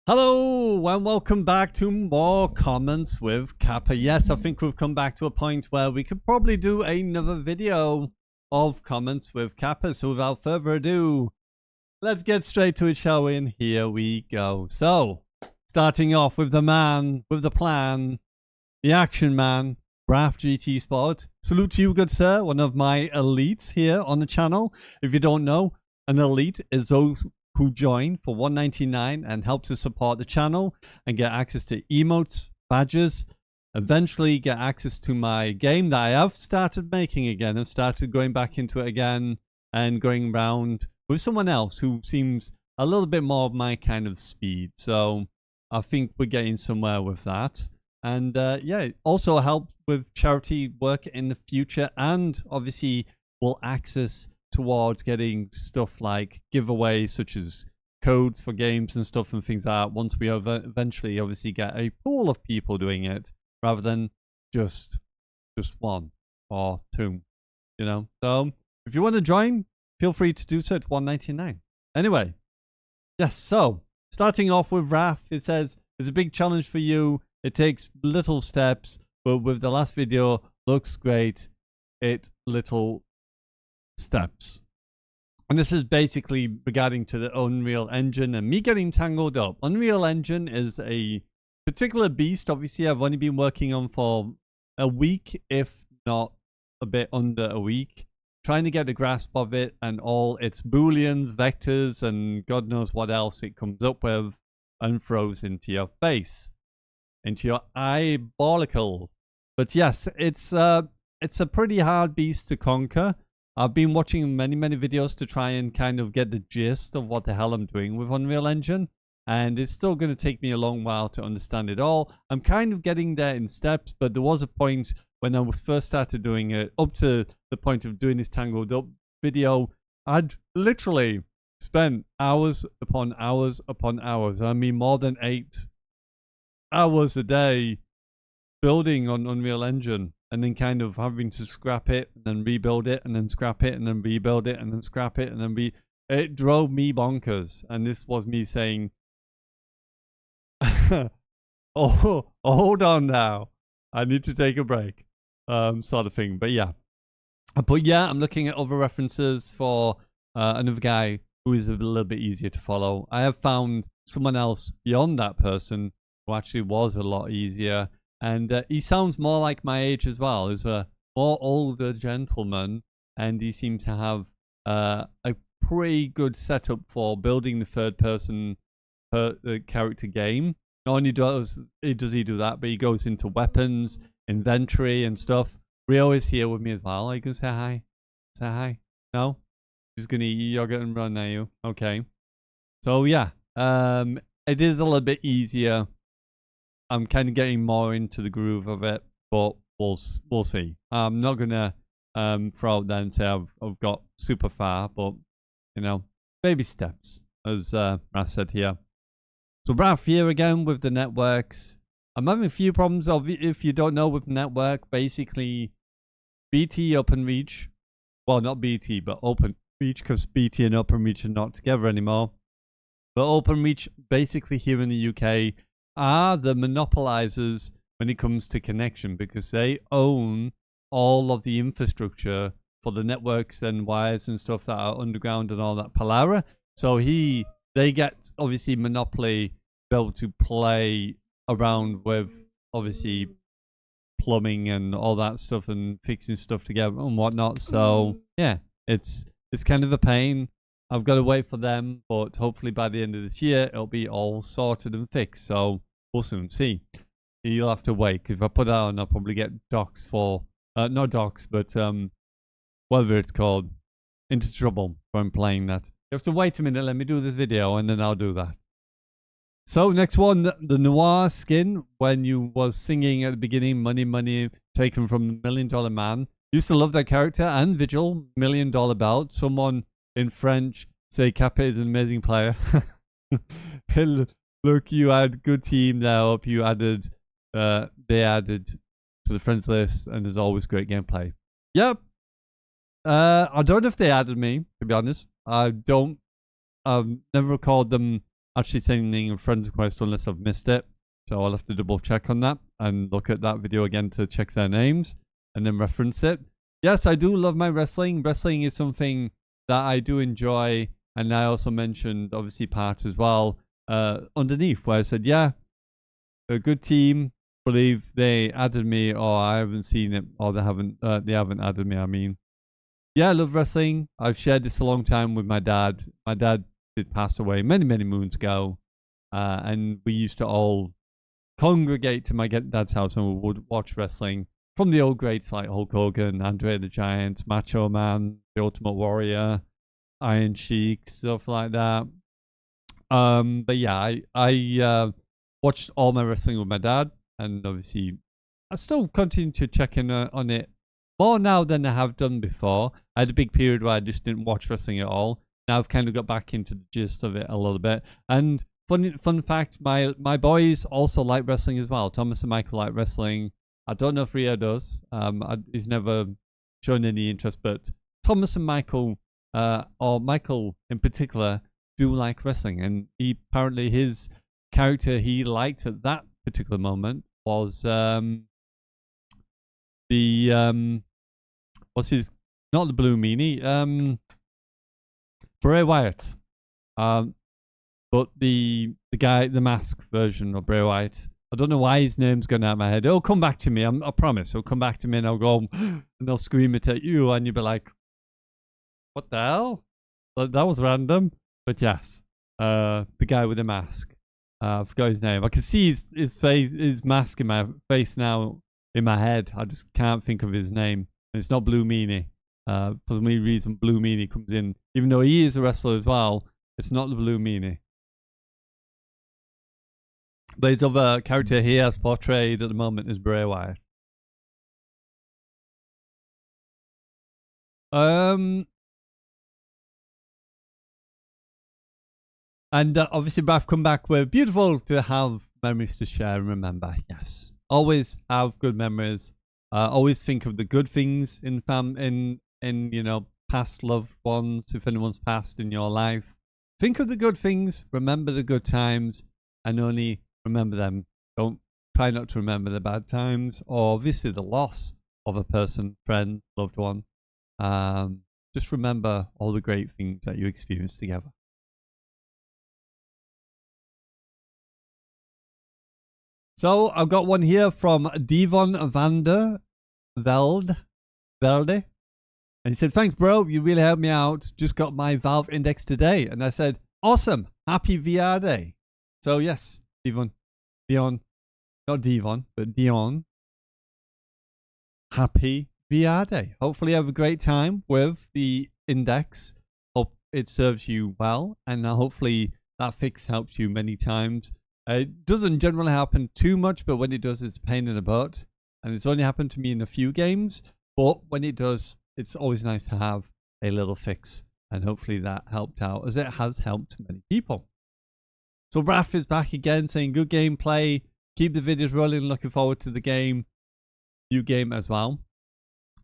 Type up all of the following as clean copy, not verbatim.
Hello and welcome back to more Comments with Kappa. Yes, I think we've come back to a point where we could probably do another video of Comments with Kappa. So without further ado, let's get straight to it, shall we? And here we go. So, starting off with the man, with the plan, the action man, Braf GT Sport. Salute to you, good sir, one of my elites here on the channel. If you don't know, an elite is those who join for $1.99 and help to support the channel and get access to emotes, badges, eventually get access to my game that I have started making again. I've started going back into it again and going around with someone else who seems a little bit more of my kind of speed. So I think we're getting somewhere with that. And yeah, also help with charity work in the future, and obviously will access towards getting stuff like giveaways such as codes for games and stuff and things like that once we eventually obviously get a pool of people doing it rather than just one or two, you know. So if you want to join, feel free to do so at $1.99. Anyway, yes, so starting off with Raf, it says it's a big challenge for you. It takes little steps, but with the last video looks great. It little steps. And this is basically regarding to the Unreal Engine and me getting tangled up. Unreal Engine is a particular beast. Obviously, I've only been working on for a week, if not a bit under a week, trying to get a grasp of it and all its booleans, vectors, and God knows what else it comes up with and throws into your face, into your eyeballicles. But yes, it's a pretty hard beast to conquer. I've been watching many videos to try and kind of get the gist of what the hell I'm doing with Unreal Engine, and it's still going to take me a long while to understand it all. I'm kind of getting there in steps, but there was a point when I was first started doing it, up to the point of doing this Tangled Up video, I'd literally spent hours upon hours upon hours. I mean, more than 8 hours a day building on Unreal Engine, and then kind of having to scrap it and then rebuild it and then scrap it and then rebuild it and then scrap it and then it drove me bonkers. And this was me saying, oh, hold on now, I need to take a break, sort of thing. But yeah, I'm looking at other references for another guy who is a little bit easier to follow. I have found someone else beyond that person who actually was a lot easier. And he sounds more like my age as well. He's a more older gentleman, and he seems to have a pretty good setup for building the third-person character game. Not only does he do that, but he goes into weapons, inventory, and stuff. Rio is here with me as well. Are you gonna say hi? Say hi? No? He's gonna eat yogurt and run, are you? Okay. So yeah, it is a little bit easier. I'm kind of getting more into the groove of it, but we'll see. I'm not gonna throw out there and say I've got super far, but you know, baby steps, as Raf said here. So Raf here again with the networks. I'm having a few problems. If you don't know, with network, basically BT OpenReach, well, not BT, but OpenReach, because BT and OpenReach are not together anymore. But OpenReach, basically here in the UK, are the monopolizers when it comes to connection, because they own all of the infrastructure for the networks and wires and stuff that are underground and all that Palara. So they get obviously monopoly, be able to play around with obviously plumbing and all that stuff and fixing stuff together and whatnot. So yeah, it's kind of a pain. I've got to wait for them, but hopefully by the end of this year, it'll be all sorted and fixed. So we'll soon see. You'll have to wait. If I put that on, I'll probably get docs for, not docs, but whatever it's called, into trouble when playing that. You have to wait a minute, let me do this video, and then I'll do that. So next one, the Noir skin, when you was singing at the beginning, Money, Money, taken from the $1 Million Man. Used to love that character and Vigil, $1 Million Belt. Someone in French say Kappa is an amazing player. Look, you had good team now up. You added, they added to the friends list, and there's always great gameplay. Yep. I don't know if they added me, to be honest. I've never called them actually sending a friend's request unless I've missed it. So I'll have to double check on that and look at that video again to check their names and then reference it. Yes, I do love my wrestling. Wrestling is something that I do enjoy. And I also mentioned, obviously, part as well underneath where I said, yeah, a good team. Believe they added me, or I haven't seen it, or they haven't added me. I mean, yeah, I love wrestling. I've shared this a long time with my dad. My dad did pass away many moons ago, and we used to all congregate to my dad's house and we would watch wrestling from the old greats like Hulk Hogan, Andre the Giant, Macho Man, The Ultimate Warrior, Iron Sheik, stuff like that. But yeah, I watched all my wrestling with my dad, and obviously I still continue to check in on it more now than I have done before. I had a big period where I just didn't watch wrestling at all. Now I've kind of got back into the gist of it a little bit. And fun fact, my boys also like wrestling as well. Thomas and Michael like wrestling. I don't know if Ria does. He's never shown any interest, but Thomas and Michael, or Michael in particular, do like wrestling. And apparently his character he liked at that particular moment was what's his, not the Blue Meanie, Bray Wyatt, but the guy, the mask version of Bray Wyatt. I don't know why his name's going out of my head. It'll come back to me. I promise. It'll come back to me, and I'll go and they'll scream it at you, and you'll be like, "What the hell? That was random." But yes, the guy with the mask. I forgot his name. I can see his face, his mask in my face now, in my head. I just can't think of his name. And it's not Blue Meanie. For some reason, Blue Meanie comes in. Even though he is a wrestler as well, it's not the Blue Meanie. But his other character he has portrayed at the moment is Bray Wyatt. And obviously, I've come back with beautiful to have memories to share and remember. Yes, always have good memories. Always think of the good things in you know, past loved ones. If anyone's passed in your life, think of the good things. Remember the good times, and only remember them. Don't try not to remember the bad times, or obviously the loss of a person, friend, loved one. Just remember all the great things that you experienced together. So I've got one here from Devon Vander Velde. And he said, "Thanks, bro. You really helped me out. Just got my Valve index today." And I said, "Awesome. Happy VR day." So yes, Dion, not Devon, but Dion. Happy VR day. Hopefully you have a great time with the index. Hope it serves you well. And hopefully that fix helps you many times. It doesn't generally happen too much, but when it does, it's a pain in the butt. And it's only happened to me in a few games. But when it does, it's always nice to have a little fix. And hopefully that helped out, as it has helped many people. So Raph is back again saying, "Good gameplay. Keep the videos rolling. Looking forward to the game." New game as well.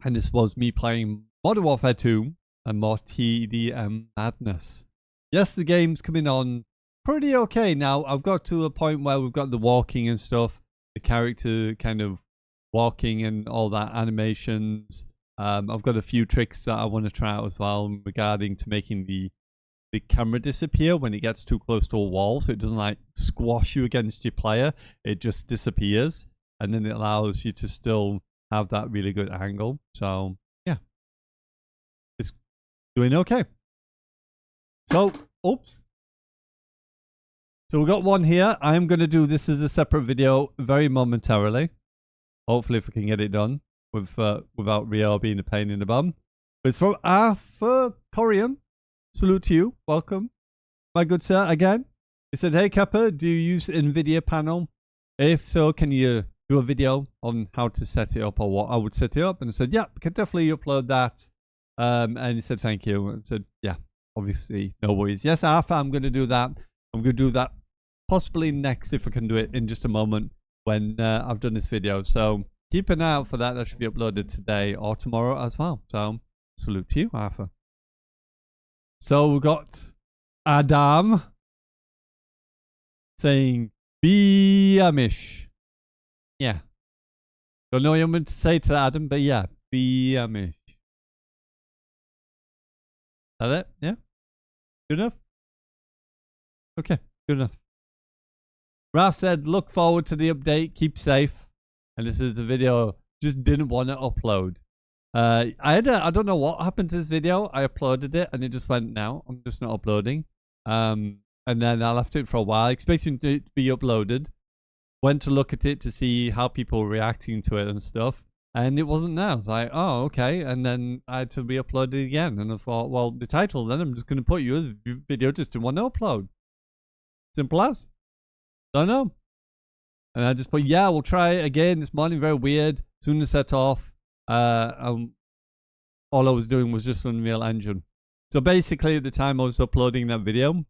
And this was me playing Modern Warfare 2 and more TDM madness. Yes, the game's coming on pretty okay now. I've got to a point where we've got the walking and stuff, the character kind of walking and all that animations. I've got a few tricks that I want to try out as well regarding to making the camera disappear when it gets too close to a wall, so it doesn't like squash you against your player. It just disappears, and then it allows you to still have that really good angle. So yeah, it's doing okay. So oops. So we got one here. I'm going to do this as a separate video very momentarily. Hopefully if we can get it done without Rio being a pain in the bum. But it's from Arthur Corian. Salute to you. Welcome, my good sir, again. He said, "Hey Kappa, do you use NVIDIA panel? If so, can you do a video on how to set it up or what I would set it up?" And I said, "Yeah, can definitely upload that." And he said, "Thank you." And I said, "Yeah, obviously, no worries." Yes, Arthur, I'm going to do that. I'm going to do that possibly next, if I can do it in just a moment when I've done this video. So keep an eye out for that. That should be uploaded today or tomorrow as well. So salute to you, Arthur. So we've got Adam. saying, be Amish. Yeah. Don't know what I'm going to say to that, Adam, but yeah, be Amish. Is that it? Yeah? Good enough? Okay, good enough. Raf said, look forward to the update, keep safe. And this is a video just didn't want to upload. I don't know what happened to this video. I uploaded it and it just went, now I'm just not uploading. And then I left it for a while, expecting it to be uploaded. Went to look at it to see how people were reacting to it and stuff. And it wasn't there. I was like, oh, okay. And then I had to re-upload it again. And I thought, well, the title, then I'm just going to put you as video just didn't want to upload. Simple as. Don't know. And I just put, yeah, we'll try it again this morning. Very weird. Soon as set off, all I was doing was just Unreal Engine. So basically, at the time I was uploading that video,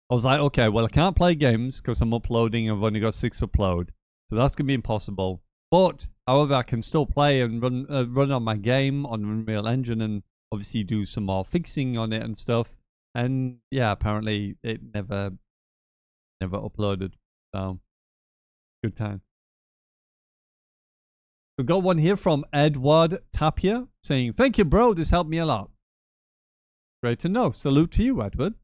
I was like, okay, well, I can't play games because I'm uploading. I've only got 6 upload. So that's going to be impossible. But, however, I can still play and run on my game on Unreal Engine and obviously do some more fixing on it and stuff. And yeah, apparently it never uploaded. So, good time. We've got one here from Edward Tapia saying, thank you, bro. This helped me a lot. Great to know. Salute to you, Edward.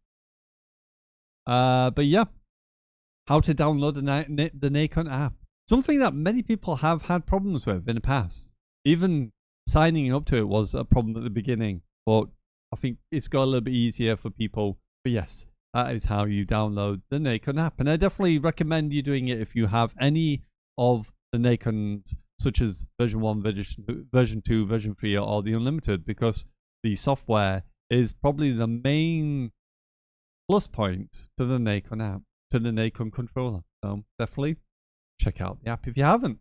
But yeah, how to download the Nacon app. Something that many people have had problems with in the past. Even signing up to it was a problem at the beginning. But I think it's got a little bit easier for people. But yes, that is how you download the Nacon app. And I definitely recommend you doing it if you have any of the Nacons, such as version 1, version 2, version 3, or the Unlimited, because the software is probably the main plus point to the Nacon app, to the Nacon controller. So definitely check out the app if you haven't.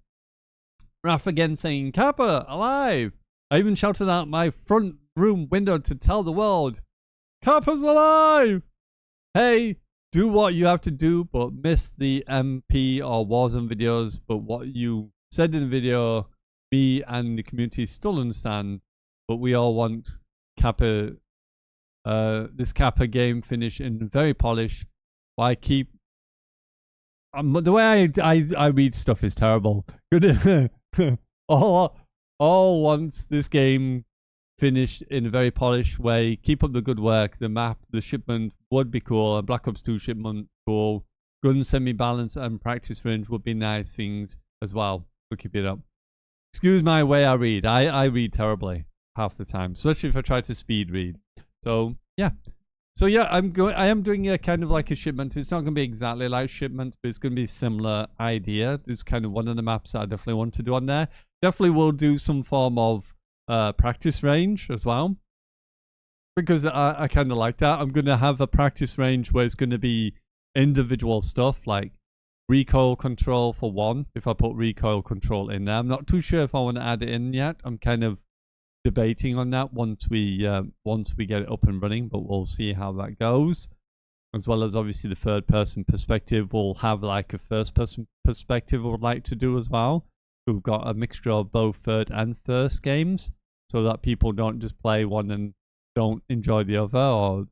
Raf again saying, Kappa, alive! I even shouted out my front room window to tell the world, Kappa's alive! Hey, do what you have to do, but miss the MP or Warzone videos. But what you said in the video, me and the community still understand. But we all want Kappa, this Kappa game finish in very polished. I keep the way I read stuff is terrible. all wants this game finished in a very polished way. Keep up the good work. The map, the shipment would be cool. A Black Ops 2 shipment, cool. Gun semi-balance and practice range would be nice things as well. So keep it up. Excuse my way I read. I read terribly half the time, especially if I try to speed read. So yeah. So yeah, I am doing a kind of like a shipment. It's not going to be exactly like shipment, but it's going to be a similar idea. It's kind of one of the maps that I definitely want to do on there. Definitely will do some form of practice range as well, because I kind of like that. I'm going to have a practice range where it's going to be individual stuff like recoil control for one. If I put recoil control in there, I'm not too sure if I want to add it in yet. I'm kind of debating on that once we get it up and running, but we'll see how that goes. As well as obviously the third person perspective, we'll have like a first person perspective I would like to do as well. We've got a mixture of both third and first games, so that people don't just play one and don't enjoy the other, or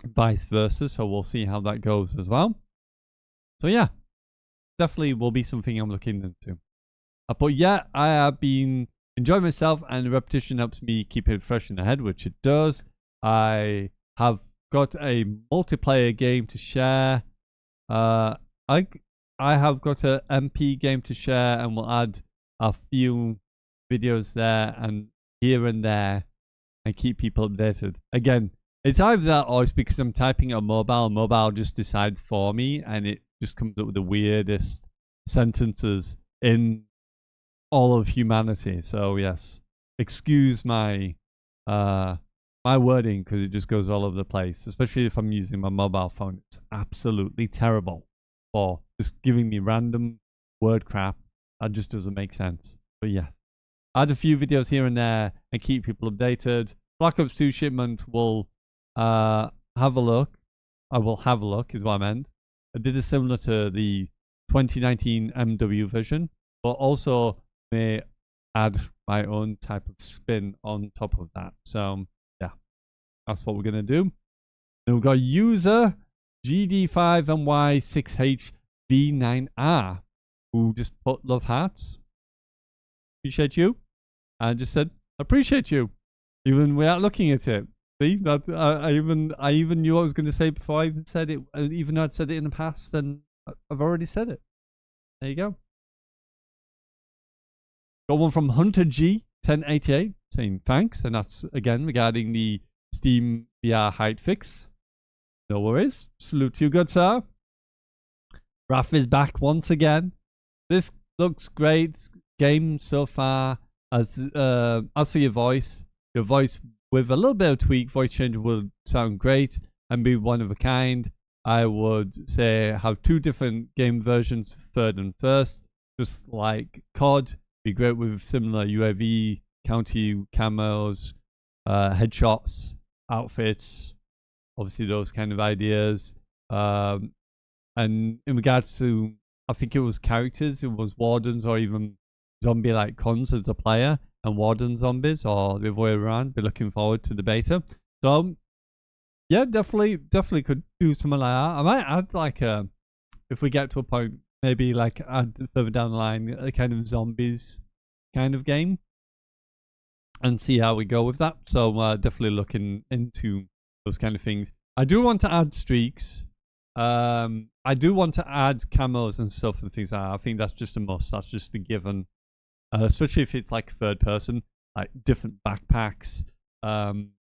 vice versa. So we'll see how that goes as well. So yeah, definitely will be something I'm looking into. But yeah, I have been enjoying myself, and the repetition helps me keep it fresh in the head, which it does. I have got a multiplayer game to share. I have got a MP game to share, and we'll add a few videos there and here and there and keep people updated. Again, it's either that or it's because I'm typing on mobile. Mobile just decides for me, and it just comes up with the weirdest sentences in all of humanity. So yes, excuse my my wording, because it just goes all over the place, especially if I'm using my mobile phone. It's absolutely terrible for just giving me random word crap that just doesn't make sense. But yeah, add a few videos here and there and keep people updated. Black Ops 2 shipment will have a look. I will have a look is what I meant. I did it similar to the 2019 MW version, but also may add my own type of spin on top of that. So yeah, that's what we're gonna do. Then we've got user GD5NY6HV9R, who just put love hearts. Appreciate you. And just said, appreciate you. Even without looking at it. See, that I even knew what I was going to say before I even said it. Even though I'd said it in the past, and I've already said it. There you go. Got one from Hunter G 1088 saying thanks, and that's again regarding the Steam VR height fix. No worries. Salute to you, good sir. Raph is back once again. This looks great game so far. As for your voice with a little bit of tweak, voice change will sound great and be one of a kind. I would say have 2 different game versions, third and first, just like COD. Be great with similar UAV, county camos, headshots, outfits, obviously those kind of ideas. And in regards to, I think it was characters, it was wardens or even zombie-like cons as a player, and warden zombies, or the other way around. Be looking forward to the beta. So yeah, definitely could do something like that. I might add like if we get to a point, maybe like add further down the line a kind of zombies kind of game, and see how we go with that. So definitely looking into those kind of things. I do want to add streaks. I do want to add camos and stuff and things like that. I think that's just a must. That's just a given. Especially if it's like third person, like different backpacks, and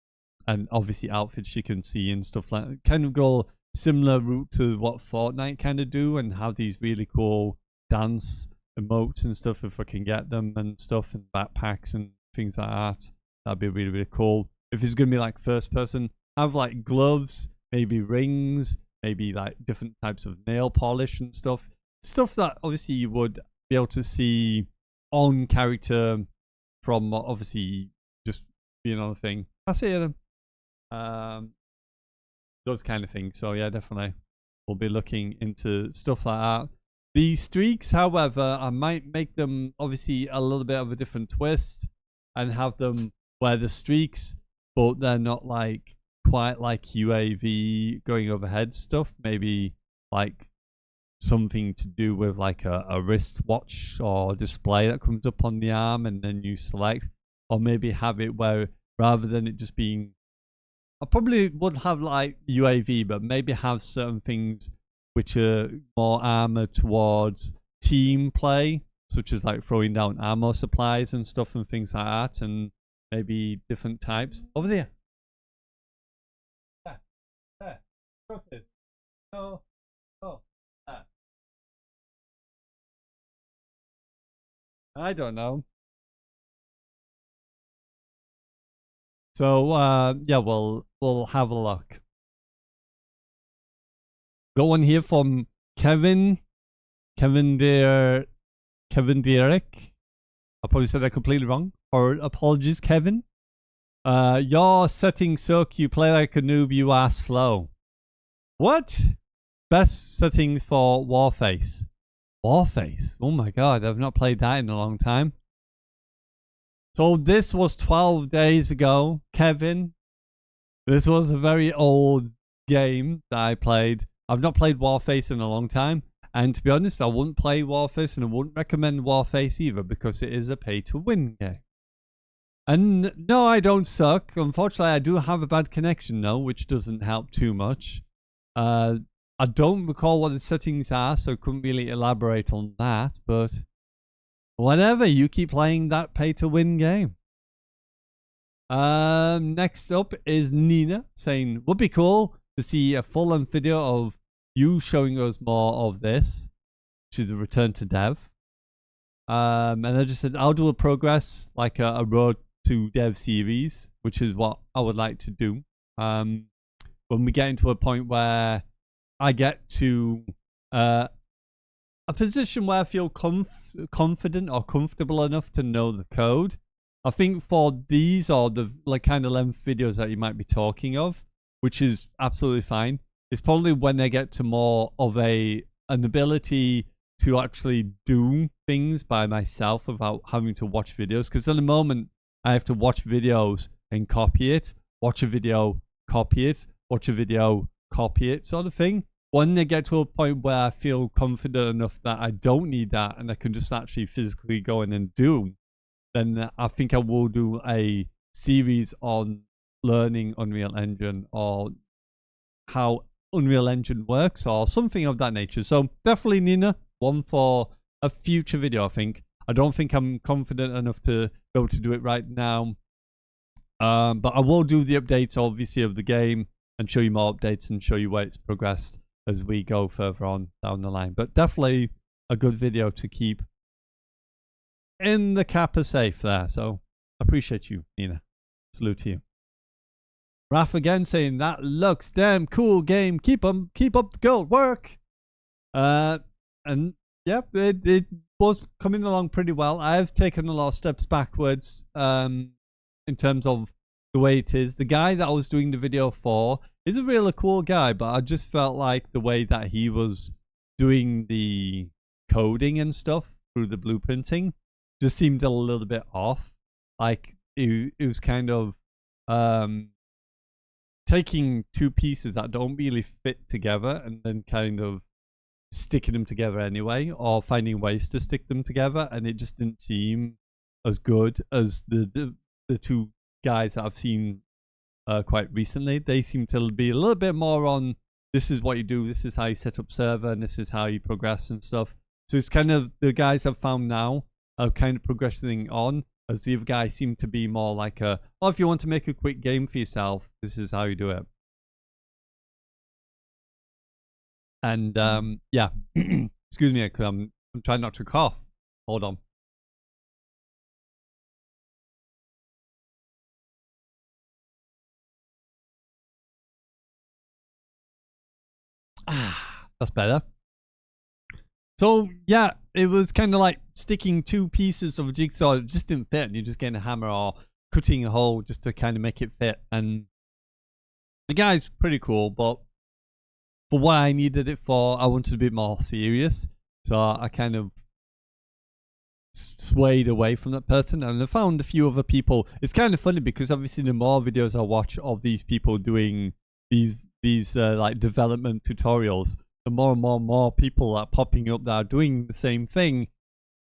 obviously outfits you can see and stuff like that. Kind of go similar route to what Fortnite kind of do, and have these really cool dance emotes and stuff if I can get them and stuff, and backpacks and things like that. That'd be really, really cool. If it's gonna be like first person, have like gloves, maybe rings, maybe like different types of nail polish and stuff that obviously you would be able to see on character from obviously just being on a thing. I see them. Those kind of things. So yeah, definitely we'll be looking into stuff like that. The streaks, however, I might make them obviously a little bit of a different twist and have them where the streaks, but they're not like quite like UAV going overhead stuff. Maybe like something to do with like a wristwatch or display that comes up on the arm, and then you select, or maybe have it where rather than it just being, I probably would have like UAV, but maybe have certain things which are more armored towards team play, such as like throwing down ammo supplies and stuff and things like that, and maybe different types. Over there. There. No. Oh. I don't know. So yeah, we'll have a look. Got one here from Kevin Derek. I probably said that completely wrong. Or apologies, Kevin. Your settings suck. You play like a noob. You are slow. What? Best settings for Warface. Warface. Oh my god, I've not played that in a long time. So this was 12 days ago, Kevin. This was a very old game that I played. I've not played Warface in a long time. And to be honest, I wouldn't play Warface, and I wouldn't recommend Warface either, because it is a pay-to-win game. And no, I don't suck. Unfortunately, I do have a bad connection though, which doesn't help too much. I don't recall what the settings are, so I couldn't really elaborate on that, but whatever, you keep playing that pay-to-win game. Next up is Nina saying, would be cool to see a full-length video of you showing us more of this, which is a return to dev. And I just said, I'll do a progress, like a road to dev series, which is what I would like to do. When we get into a point where I get to a position where I feel confident or comfortable enough to know the code. I think for these, or the like kind of length videos that you might be talking of, which is absolutely fine, it's probably when I get to more of an ability to actually do things by myself without having to watch videos. Because at the moment, I have to watch videos and copy it, watch a video, copy it, watch a video, copy it sort of thing. When I get to a point where I feel confident enough that I don't need that and I can just actually physically go in and do, then I think I will do a series on learning Unreal Engine or how Unreal Engine works or something of that nature. So definitely, Nina, one for a future video, I think. I don't think I'm confident enough to be able to do it right now. But I will do the updates, obviously, of the game and show you more updates and show you where it's progressed as we go further on down the line. But definitely a good video to keep in the Kappa safe there. So appreciate you, Nina. Salute to you. Raph again saying that looks damn cool game. Keep up the good work. And yeah, it was coming along pretty well. I've taken a lot of steps backwards in terms of the way it is. The guy that I was doing the video for is a really cool guy, but I just felt like the way that he was doing the coding and stuff through the blueprinting just seemed a little bit off. Like it was kind of taking two pieces that don't really fit together and then kind of sticking them together anyway, or finding ways to stick them together, and it just didn't seem as good as the two guys that I've seen quite recently. They seem to be a little bit more on, this is what you do, this is how you set up server, and this is how you progress and stuff. So it's kind of the guys I've found now are kind of progressing on, as the other guys seem to be more like a, oh, if you want to make a quick game for yourself, this is how you do it. And yeah, excuse me, I'm trying not to cough. Hold on. That's better. So yeah, it was kind of like sticking two pieces of a jigsaw. It just didn't fit, and you're just getting a hammer or cutting a hole just to kind of make it fit. And the guy's pretty cool, but for what I needed it for, I wanted a bit more serious. So I kind of swayed away from that person, and I found a few other people. It's kind of funny because obviously the more videos I watch of these people doing these like development tutorials, the more and more people are popping up that are doing the same thing.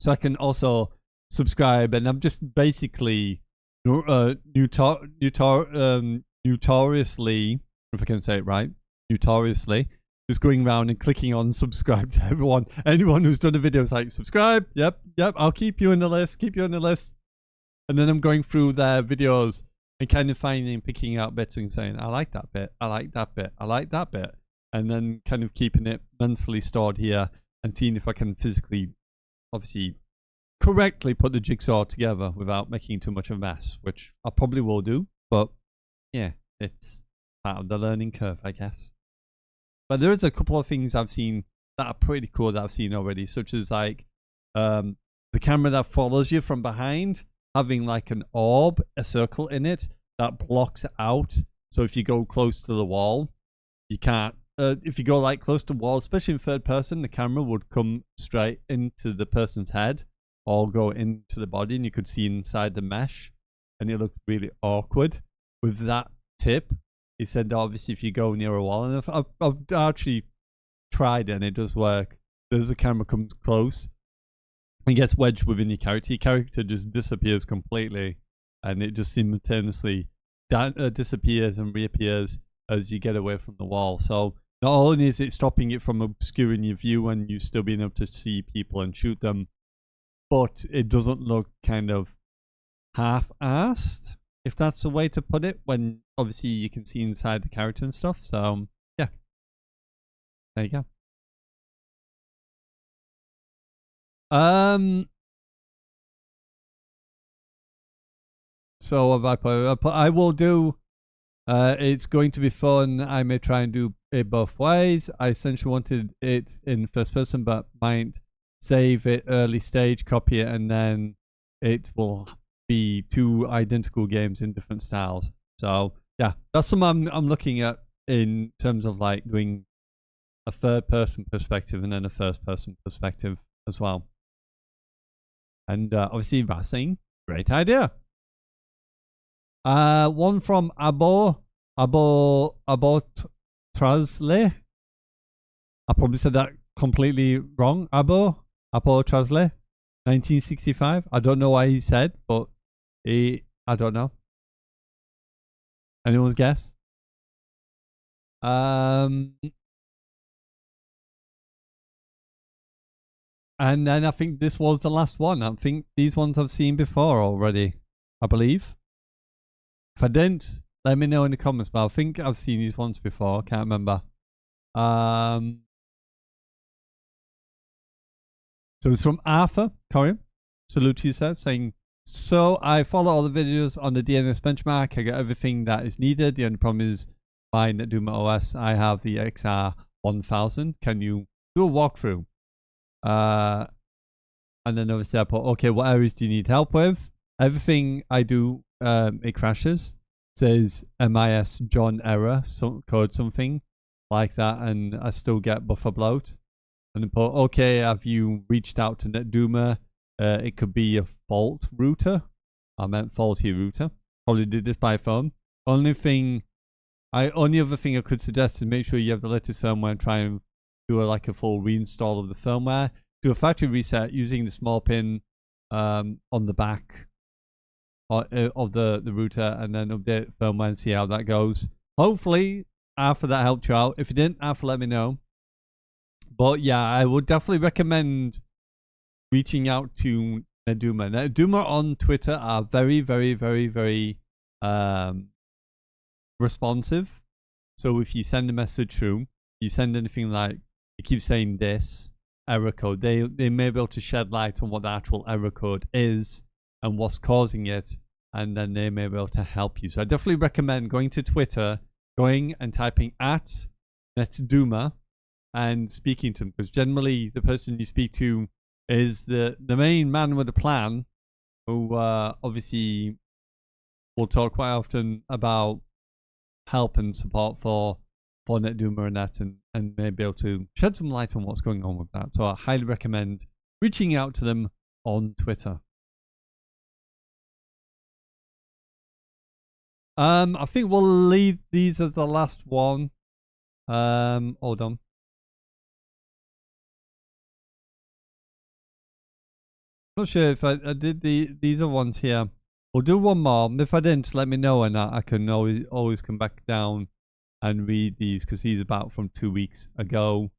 So I can also subscribe, and I'm just basically notoriously, if I can say it right, notoriously just going around and clicking on subscribe to everyone. Anyone who's done a video is like, subscribe, yep, I'll keep you in the list, and then I'm going through their videos and kind of finding, picking out bits and saying, I like that bit, I like that bit, I like that bit, and then kind of keeping it mentally stored here and seeing if I can physically, obviously, correctly put the jigsaw together without making too much of a mess, which I probably will do, but yeah, it's part of the learning curve, I guess. But there is a couple of things I've seen that are pretty cool that I've seen already, such as like the camera that follows you from behind, having like an orb, a circle in it that blocks it out. So if you go close to the wall, you can't. If you go like close to the wall, especially in third person, the camera would come straight into the person's head or go into the body, and you could see inside the mesh, and it looked really awkward. With that tip, he said obviously if you go near a wall, and I've actually tried it and it does work. As the camera comes close and gets wedged within your character just disappears completely, and it just simultaneously disappears and reappears as you get away from the wall. So not only is it stopping it from obscuring your view and you still being able to see people and shoot them, but it doesn't look kind of half-assed, if that's the way to put it, when obviously you can see inside the character and stuff. So yeah, there you go. So I will do. It's going to be fun. I may try and do it both ways. I essentially wanted it in first person, but might save it early stage, copy it, and then it will be two identical games in different styles. So yeah, that's something I'm looking at in terms of like doing a third person perspective and then a first person perspective as well. And obviously Vaccine, great idea. One from Abot Trasle. I probably said that completely wrong. Abo Trasle. 1965. I don't know why he said, but I don't know. Anyone's guess? And then I think this was the last one. I think these ones I've seen before already, I believe. If I didn't, let me know in the comments, but I think I've seen these ones before. Can't remember. So it's from Arthur Corium. Salute to yourself, saying, so I follow all the videos on the DNS benchmark. I got everything that is needed. The only problem is mine at Doom OS. I have the XR1000. Can you do a walkthrough? And then obviously I put, okay, what areas do you need help with? Everything I do, it crashes. It says MIS John error, code something like that, and I still get buffer bloat. And then put, okay, have you reached out to NetDoomer? It could be a fault router. I meant faulty router. Probably did this by phone. Only other thing I could suggest is make sure you have the latest firmware and try and do like a full reinstall of the firmware. Do a factory reset using the small pin on the back of the router, and then update firmware and see how that goes. Hopefully, after that helped you out. If it didn't, after let me know. But yeah, I would definitely recommend reaching out to NetDoomer. NetDoomer on Twitter are very, very, very, very responsive. So if you send a message through, you send anything like, it keeps saying this error code, they may be able to shed light on what the actual error code is and what's causing it, and then they may be able to help you. So I definitely recommend going to Twitter, going and typing at NetDoomer and speaking to them, because generally the person you speak to is the main man with a plan, who obviously will talk quite often about help and support for NetDoomer and that, and may be able to shed some light on what's going on with that. So I highly recommend reaching out to them on Twitter. I think we'll leave these as the last one. Hold on. Not sure if I did these are ones here. We'll do one more. If I didn't, let me know, and I can always come back down and read these, because these are about from 2 weeks ago.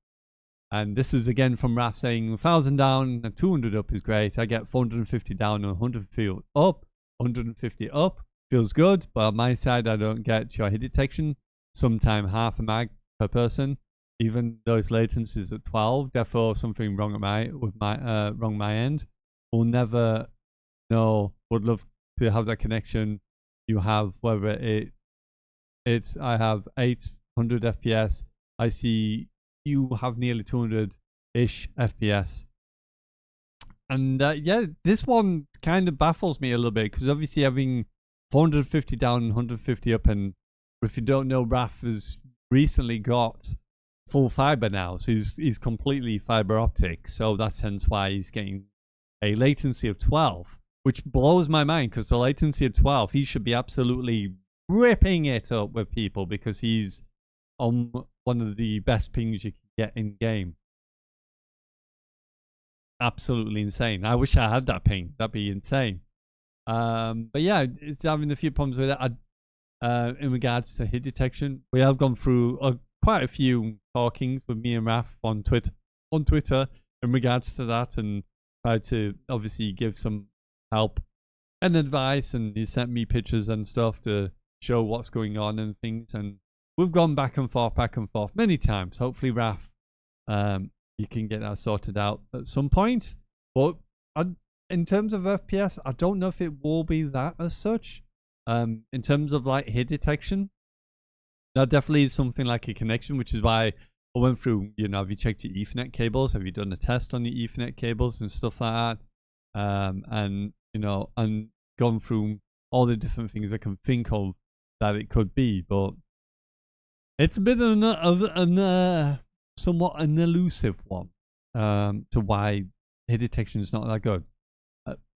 And this is again from Raf saying 1,000 down and 200 up is great. I get 450 down and 150 up. 150 up feels good, but on my side I don't get your hit detection. Sometime half a mag per person, even though its latency is at 12. Therefore, something wrong at my end. We'll never know. Would love to have that connection you have, whether it's I have 800 FPS. I see you have nearly 200-ish FPS. And yeah, this one kind of baffles me a little bit, because obviously having 450 down and 150 up, and if you don't know, Raf has recently got full fiber now, so he's completely fiber optic, so that's hence why he's getting a latency of 12, which blows my mind, because the latency of 12, he should be absolutely ripping it up with people, because he's on one of the best pings you can get in game. Absolutely insane. I wish I had that ping. That'd be insane. But yeah, it's having a few problems with it. In regards to hit detection, we have gone through quite a few talkings with me and Raf on Twitter in regards to that, and tried to obviously give some help and advice, and he sent me pictures and stuff to show what's going on and things, and we've gone back and forth many times. Hopefully, Raf, you can get that sorted out at some point. But in terms of FPS, I don't know if it will be that as such. In terms of like hit detection, that definitely is something like a connection, which is why I went through, have you checked your Ethernet cables? Have you done a test on your Ethernet cables and stuff like that? And gone through all the different things I can think of that it could be, but it's a bit of somewhat an elusive one to why hit detection is not that good.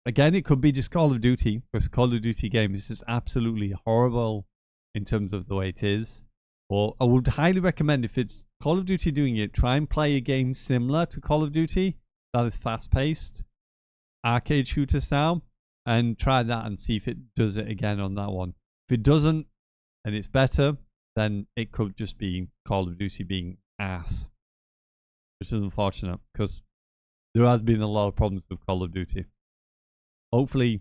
Again, it could be just Call of Duty, because Call of Duty game is just absolutely horrible in terms of the way it is. Or I would highly recommend, if it's Call of Duty doing it, try and play a game similar to Call of Duty that is fast-paced, arcade shooter style, and try that and see if it does it again on that one. If it doesn't and it's better, then it could just be Call of Duty being ass, which is unfortunate because there has been a lot of problems with Call of Duty. Hopefully,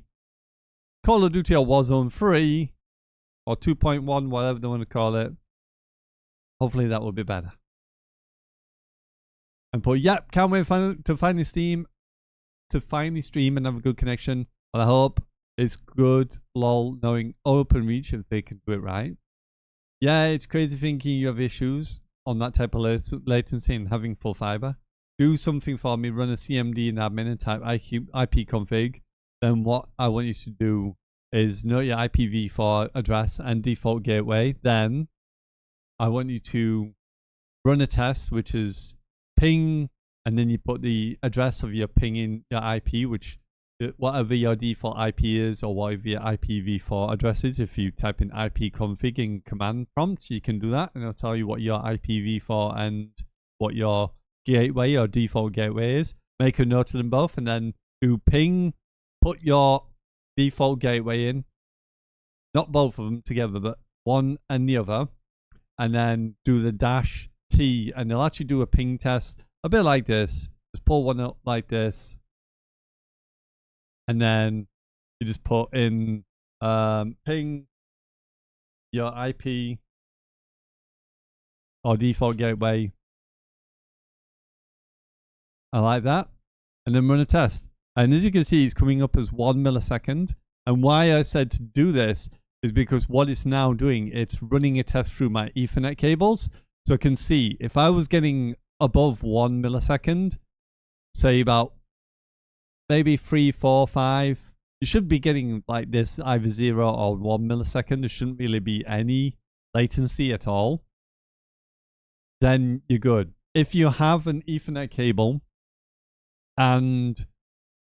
Call of Duty or Warzone 3 or 2.1, whatever they want to call it, hopefully that will be better. And yep, can't wait to finally stream and have a good connection. But I hope it's good, lol, knowing OpenReach if they can do it right. Yeah, it's crazy thinking you have issues on that type of latency and having full fiber. Do something for me, run a CMD in admin and type IP config. Then what I want you to do is know your IPv4 address and default gateway. Then I want you to run a test, which is ping, and then you put the address of your ping in your IP, which whatever your default IP is or whatever your IPv4 address is. If you type in IP config in command prompt, you can do that, and it'll tell you what your IPv4 and what your gateway or default gateway is. Make a note of them both, and then do ping, put your default gateway in, not both of them together, but one and the other, and then do the -T, and they'll actually do a ping test a bit like this. Just pull one up like this, and then you just put in ping your IP or default gateway. I like that. And then run a test. And as you can see, it's coming up as 1 millisecond. And why I said to do this is because what it's now doing, it's running a test through my Ethernet cables. So I can see if I was getting above 1 millisecond, say about maybe 3, 4, 5, you should be getting like this, either 0 or 1 millisecond. There shouldn't really be any latency at all. Then you're good. If you have an Ethernet cable and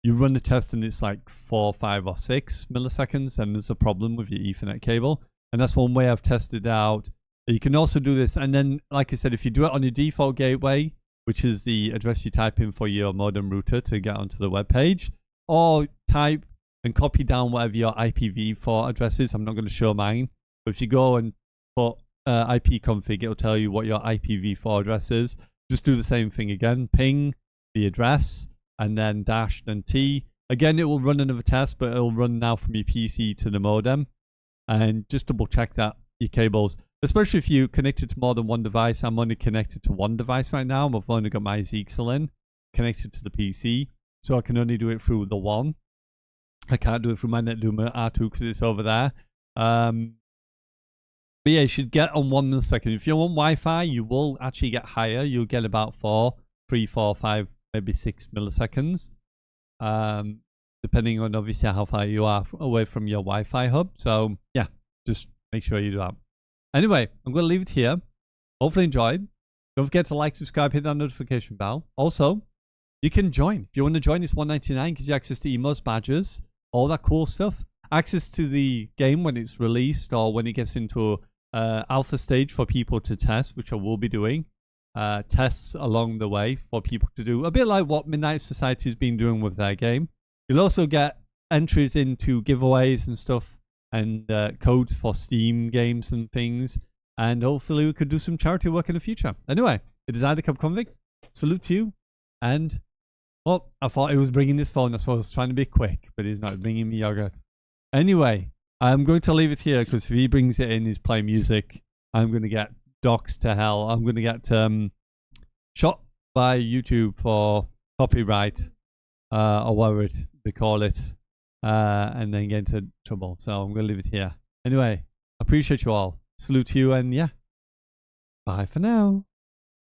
you run the test and it's like 4, 5, or 6 milliseconds, then there's a problem with your Ethernet cable. And that's one way I've tested out. You can also do this. And then, like I said, if you do it on your default gateway, which is the address you type in for your modem router to get onto the web page, or type and copy down whatever your IPv4 address is. I'm not going to show mine, but if you go and put IP config, it'll tell you what your IPv4 address is. Just do the same thing again. Ping the address, and then -T. Again, it will run another test, but it'll run now from your PC to the modem. And just double check that your cables, especially if you connected to more than one device. I'm only connected to one device right now. I've only got my Zixel in, connected to the PC. So I can only do it through the one. I can't do it through my NetDoomer R2 because it's over there. But yeah, you should get on 1 millisecond. If you're on Wi-Fi, you will actually get higher. You'll get about 3, 4, 5, maybe 6 milliseconds. Depending on obviously how far you are away from your Wi-Fi hub. So yeah, just make sure you do that. Anyway, I'm going to leave it here. Hopefully enjoyed. Don't forget to like, subscribe, hit that notification bell. Also, you can join. If you want to join, it's $1.99. Gives you access to emotes, badges, all that cool stuff. Access to the game when it's released or when it gets into alpha stage for people to test, which I will be doing. Tests along the way for people to do. A bit like what Midnight Society has been doing with their game. You'll also get entries into giveaways and stuff, and codes for Steam games and things. And hopefully we could do some charity work in the future. Anyway, it is I, the Kappa Convict. Salute to you. And, well, I thought it was bringing this phone. That's why I was trying to be quick, but he's not bringing me yogurt. Anyway, I'm going to leave it here because if he brings it in, he's playing music, I'm going to get doxed to hell. I'm going to get shot by YouTube for copyright or whatever they call it, and then get into trouble. So I'm going to leave it here. Anyway, I appreciate you all. Salute to you, and yeah, bye for now.